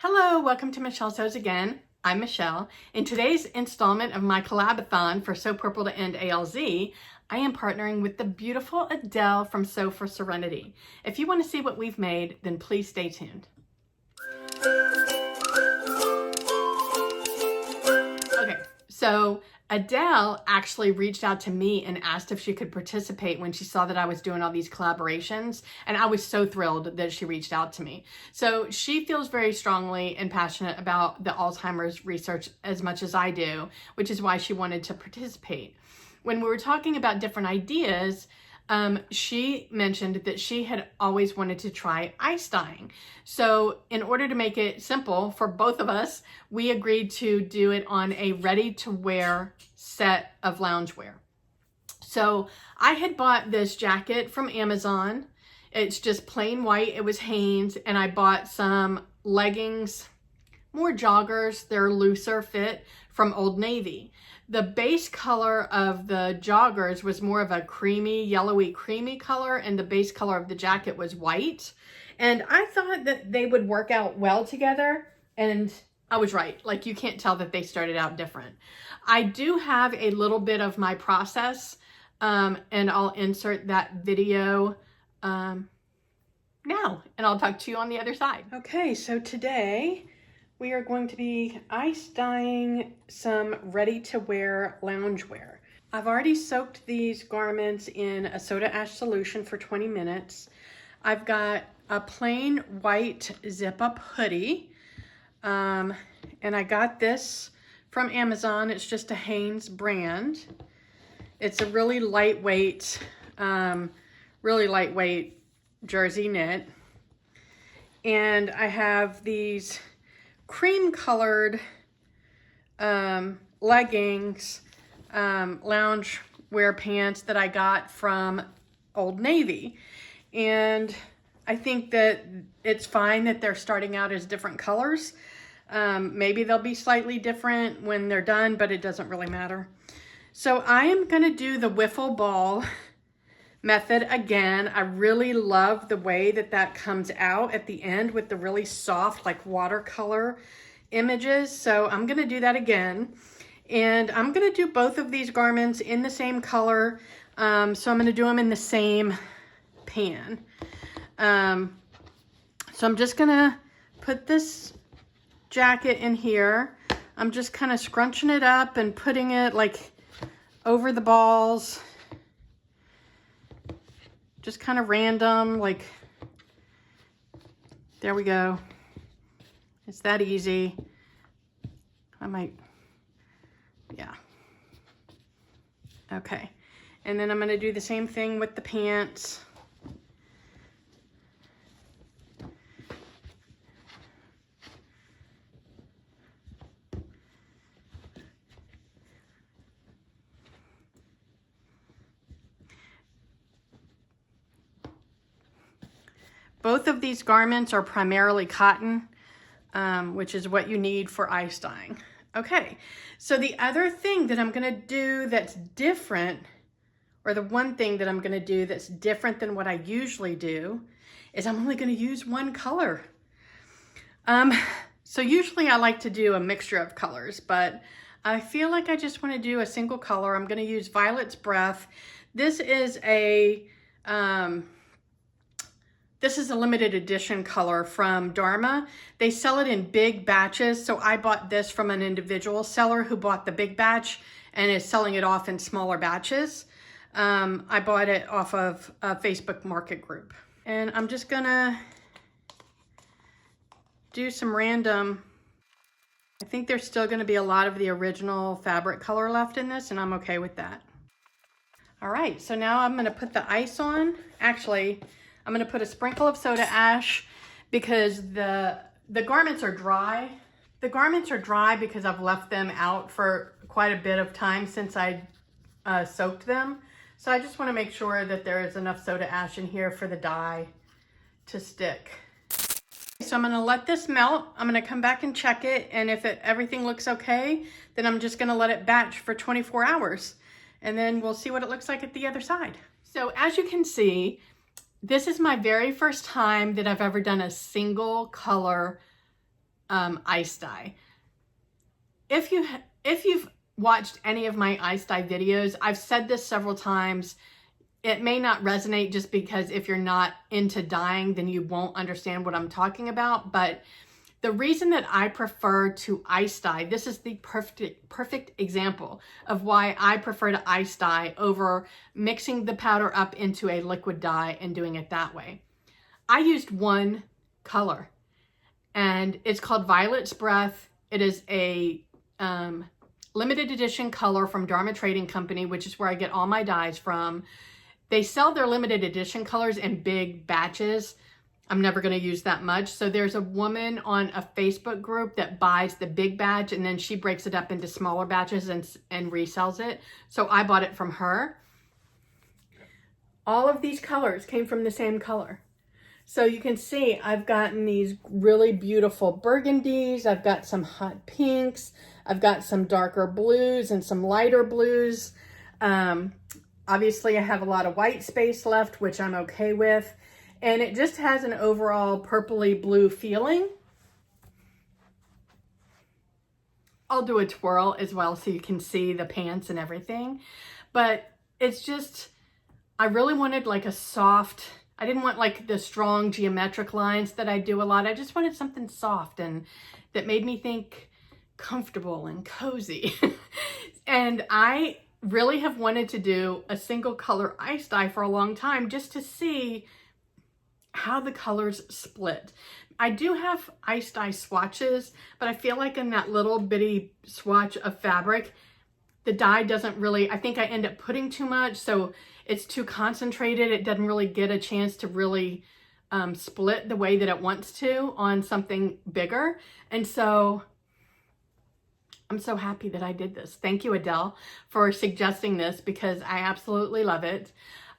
Hello, welcome to Michelle Sews again. I'm Michelle. In today's installment of my collabathon for Sew Purple to End ALZ, I am partnering with the beautiful Adele from Sew for Serenity. If you want to see what we've made, then please stay tuned. Okay, so Adele actually reached out to me and asked if she could participate when she saw that I was doing all these collaborations, and I was so thrilled that she reached out to me. So she feels very strongly and passionate about the Alzheimer's research as much as I do, which is why she wanted to participate. When we were talking about different ideas, she mentioned that she had always wanted to try ice dyeing. So in order to make it simple for both of us, we agreed to do it on a ready-to-wear set of loungewear. So I had bought this jacket from Amazon. It's just plain white. It was Hanes, and I bought some leggings, more joggers. They're looser fit from Old Navy. The base color of the joggers was more of a creamy, yellowy, creamy color, and the base color of the jacket was white. And I thought that they would work out well together, and I was right. Like, you can't tell that they started out different. I do have a little bit of my process, and I'll insert that video now, and I'll talk to you on the other side. Okay, so today we are going to be ice dyeing some ready-to-wear loungewear. I've already soaked these garments in a soda ash solution for 20 minutes. I've got a plain white zip-up hoodie, and I got this from Amazon. It's just a Hanes brand. It's a really lightweight jersey knit. And I have these cream colored leggings, lounge wear pants that I got from Old Navy. And I think that it's fine that they're starting out as different colors. Maybe they'll be slightly different when they're done, but it doesn't really matter. So I am gonna do the wiffle ball method again. I really love the way that that comes out at the end with the really soft, like watercolor images. So I'm gonna do that again. And I'm gonna do both of these garments in the same color. So I'm gonna do them in the same pan. So I'm just gonna put this jacket in here. I'm just kind of scrunching it up and putting it like over the balls. Just kind of random, like, there we go. It's that easy. I might, yeah. Okay. And then I'm going to do the same thing with the pants. Both of these garments are primarily cotton, which is what you need for ice dyeing. Okay, so the other thing that I'm gonna do that's different, or the one thing that I'm gonna do that's different than what I usually do, is I'm only gonna use one color. So usually I like to do a mixture of colors, but I feel like I just wanna do a single color. I'm gonna use Violet's Breath. This is a limited edition color from Dharma. They sell it in big batches, so I bought this from an individual seller who bought the big batch and is selling it off in smaller batches. I bought it off of a Facebook market group. And I'm just gonna do some random, I think there's still gonna be a lot of the original fabric color left in this, and I'm okay with that. All right, so now I'm gonna put the ice on. Actually, I'm gonna put a sprinkle of soda ash because the garments are dry. The garments are dry because I've left them out for quite a bit of time since I soaked them. So I just wanna make sure that there is enough soda ash in here for the dye to stick. So I'm gonna let this melt. I'm gonna come back and check it, and if everything looks okay, then I'm just gonna let it batch for 24 hours. And then we'll see what it looks like at the other side. So as you can see, this is my very first time that I've ever done a single color ice dye. If you've watched any of my ice dye videos, I've said this several times. It may not resonate just because if you're not into dyeing, then you won't understand what I'm talking about. But the reason that I prefer to ice dye, this is the perfect example of why I prefer to ice dye over mixing the powder up into a liquid dye and doing it that way. I used one color, and it's called Violet's Breath. It is a limited edition color from Dharma Trading Company, which is where I get all my dyes from. They sell their limited edition colors in big batches. I'm never going to use that much. So there's a woman on a Facebook group that buys the big batch, and then she breaks it up into smaller batches and resells it. So I bought it from her. All of these colors came from the same color. So you can see I've gotten these really beautiful burgundies. I've got some hot pinks. I've got some darker blues and some lighter blues. Obviously I have a lot of white space left, which I'm okay with. And it just has an overall purpley blue feeling. I'll do a twirl as well so you can see the pants and everything. But it's just, I really wanted like a soft, I didn't want like the strong geometric lines that I do a lot. I just wanted something soft and that made me think comfortable and cozy. And I really have wanted to do a single color ice dye for a long time just to see how the colors split. I do have ice dye swatches, but I feel like in that little bitty swatch of fabric, the dye doesn't really, I think I end up putting too much, so it's too concentrated. It doesn't really get a chance to really split the way that it wants to on something bigger. And so I'm so happy that I did this. Thank you, Adele, for suggesting this because I absolutely love it.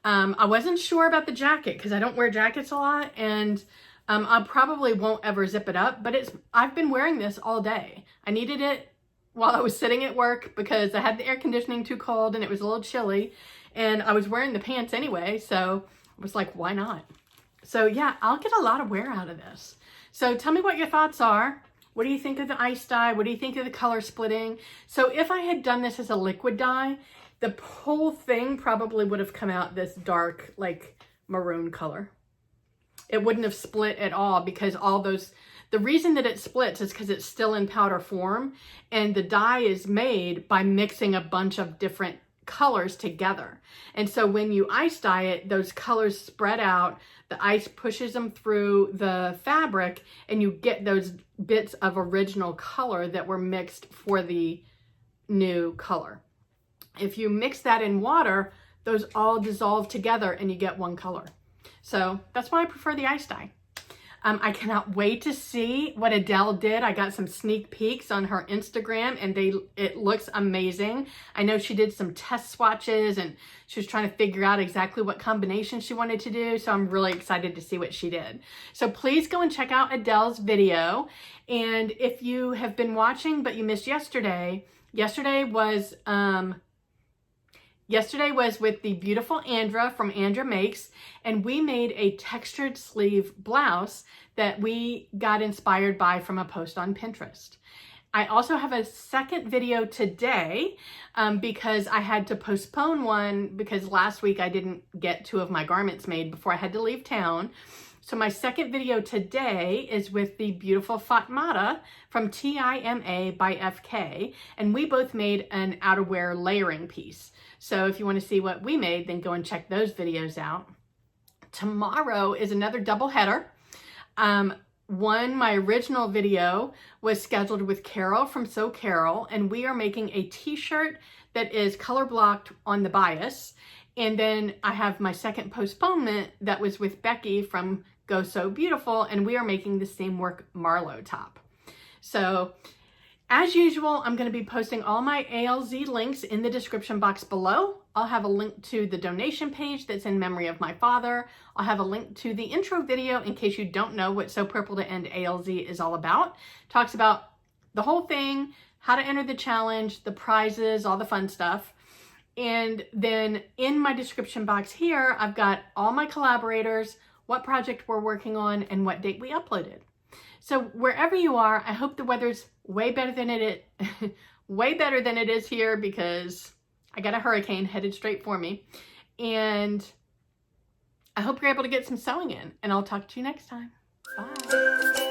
I wasn't sure about the jacket because I don't wear jackets a lot, and I probably won't ever zip it up, but I've been wearing this all day. I needed it while I was sitting at work because I had the air conditioning too cold and it was a little chilly, and I was wearing the pants anyway, so I was like, why not? So yeah, I'll get a lot of wear out of this. So tell me what your thoughts are. What do you think of the ice dye? What do you think of the color splitting? So if I had done this as a liquid dye, the whole thing probably would have come out this dark, like maroon color. It wouldn't have split at all because all those, the reason that it splits is because it's still in powder form, and the dye is made by mixing a bunch of different colors together. And so when you ice dye it, those colors spread out, the ice pushes them through the fabric, and you get those bits of original color that were mixed for the new color. If you mix that in water, those all dissolve together and you get one color. So that's why I prefer the ice dye. I cannot wait to see what Adele did. I got some sneak peeks on her Instagram and it looks amazing. I know she did some test swatches and she was trying to figure out exactly what combination she wanted to do. So I'm really excited to see what she did. So please go and check out Adele's video. And if you have been watching but you missed yesterday, yesterday was with the beautiful Andra from Andra Makes, and we made a textured sleeve blouse that we got inspired by from a post on Pinterest. I also have a second video today because I had to postpone one because last week I didn't get 2 of my garments made before I had to leave town. So my second video today is with the beautiful Fatmata from TIMA by FK, and we both made an outerwear layering piece. So if you want to see what we made, then go and check those videos out. Tomorrow is another double header. My original video was scheduled with Carol from So Carol, and we are making a t-shirt that is color blocked on the bias. And then I have my second postponement that was with Becky from Go So Beautiful, and we are making the Seamwork Marlowe top. So as usual, I'm going to be posting all my ALZ links in the description box below. I'll have a link to the donation page that's in memory of my father. I'll have a link to the intro video in case you don't know what So Purple to End ALZ is all about. Talks about the whole thing, how to enter the challenge, the prizes, all the fun stuff. And then in my description box here, I've got all my collaborators, what project we're working on, and what date we uploaded. So wherever you are, I hope the weather's way better than way better than it is here, because I got a hurricane headed straight for me. And I hope you're able to get some sewing in, and I'll talk to you next time. Bye.